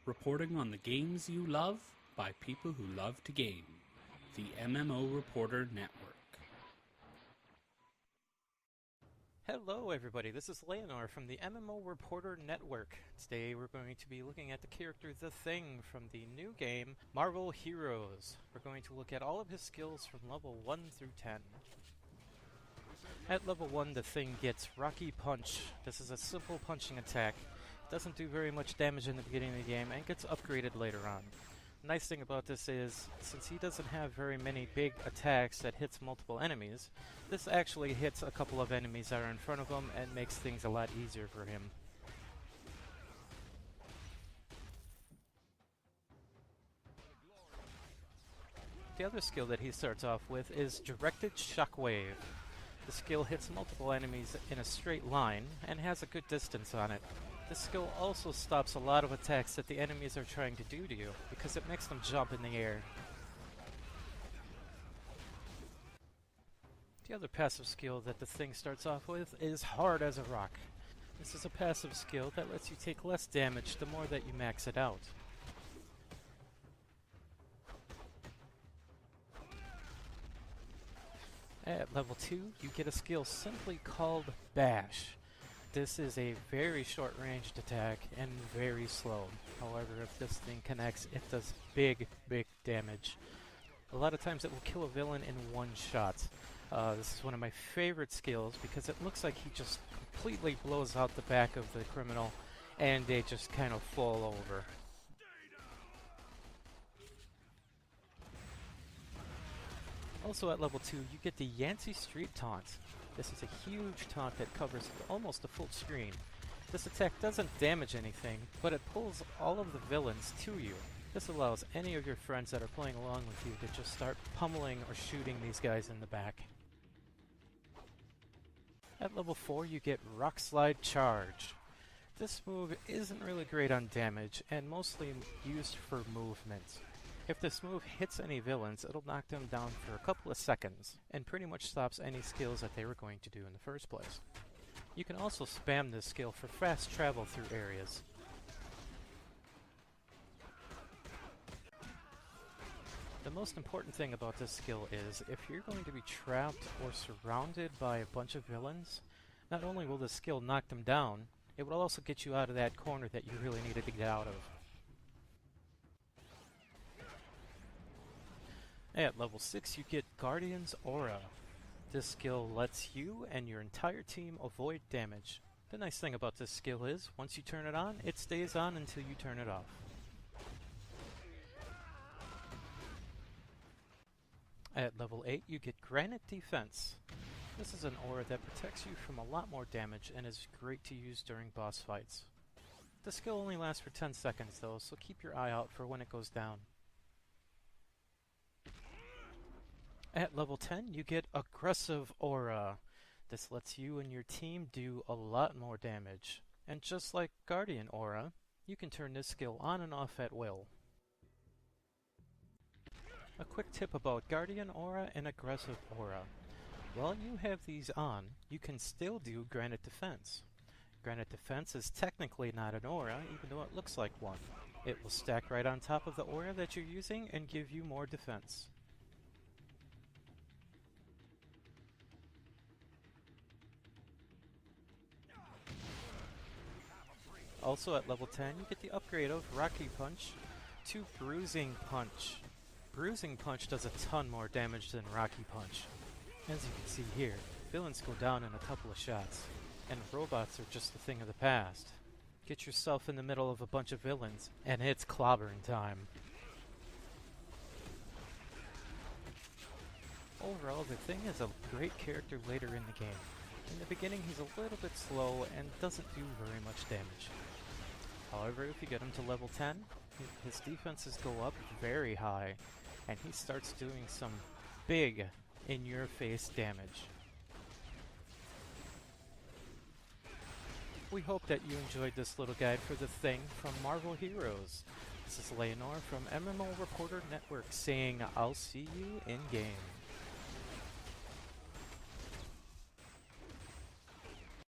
reporting on the games you love by people who love to game. The MMO Reporter Network. Hello everybody, this is Layanor from the MMO Reporter Network. Today we're going to be looking at the character The Thing from the new game, Marvel Heroes. We're going to look at all of his skills from level 1 through 10. At level 1, The Thing gets Rocky Punch. This is a simple punching attack. Doesn't do very much damage in the beginning of the game and gets upgraded later on. The nice thing about this is, since he doesn't have very many big attacks that hits multiple enemies, this actually hits a couple of enemies that are in front of him and makes things a lot easier for him. The other skill that he starts off with is Directed Shockwave. The skill hits multiple enemies in a straight line and has a good distance on it. This skill also stops a lot of attacks that the enemies are trying to do to you, because it makes them jump in the air. The other passive skill that the Thing starts off with is Hard as a Rock. This is a passive skill that lets you take less damage the more that you max it out. At level 2, you get a skill simply called Bash. This is a very short-ranged attack and very slow. However, if this thing connects, it does big damage. A lot of times it will kill a villain in one shot. This is one of my favorite skills because it looks like he just completely blows out the back of the criminal and they just kind of fall over. Also at level 2, you get the Yancy Street Taunt. This is a huge taunt that covers almost a full screen. This attack doesn't damage anything, but it pulls all of the villains to you. This allows any of your friends that are playing along with you to just start pummeling or shooting these guys in the back. At level 4, you get Rockslide Charge. This move isn't really great on damage, and mostly used for movement. If this move hits any villains, it'll knock them down for a couple of seconds, and pretty much stops any skills that they were going to do in the first place. You can also spam this skill for fast travel through areas. The most important thing about this skill is, if you're going to be trapped or surrounded by a bunch of villains, not only will this skill knock them down, it will also get you out of that corner that you really needed to get out of. At level 6, you get Guardian's Aura. This skill lets you and your entire team avoid damage. The nice thing about this skill is, once you turn it on, it stays on until you turn it off. At level 8, you get Granite Defense. This is an aura that protects you from a lot more damage and is great to use during boss fights. The skill only lasts for 10 seconds though, so keep your eye out for when it goes down. At level 10, you get Aggressive Aura. This lets you and your team do a lot more damage. And just like Guardian Aura, you can turn this skill on and off at will. A quick tip about Guardian Aura and Aggressive Aura. While you have these on, you can still do Granite Defense. Granite Defense is technically not an aura, even though it looks like one. It will stack right on top of the aura that you're using and give you more defense. Also at level 10, you get the upgrade of Rocky Punch to Bruising Punch. Bruising Punch does a ton more damage than Rocky Punch. As you can see here, villains go down in a couple of shots, and robots are just a thing of the past. Get yourself in the middle of a bunch of villains, and it's Cloberin Time. Overall, the Thing is a great character later in the game. In the beginning, he's a little bit slow and doesn't do very much damage. However, if you get him to level 10, his defenses go up very high, and he starts doing some big, in-your-face damage. We hope that you enjoyed this little guide for The Thing from Marvel Heroes. This is Layanor from MMO Reporter Network saying, I'll see you in-game.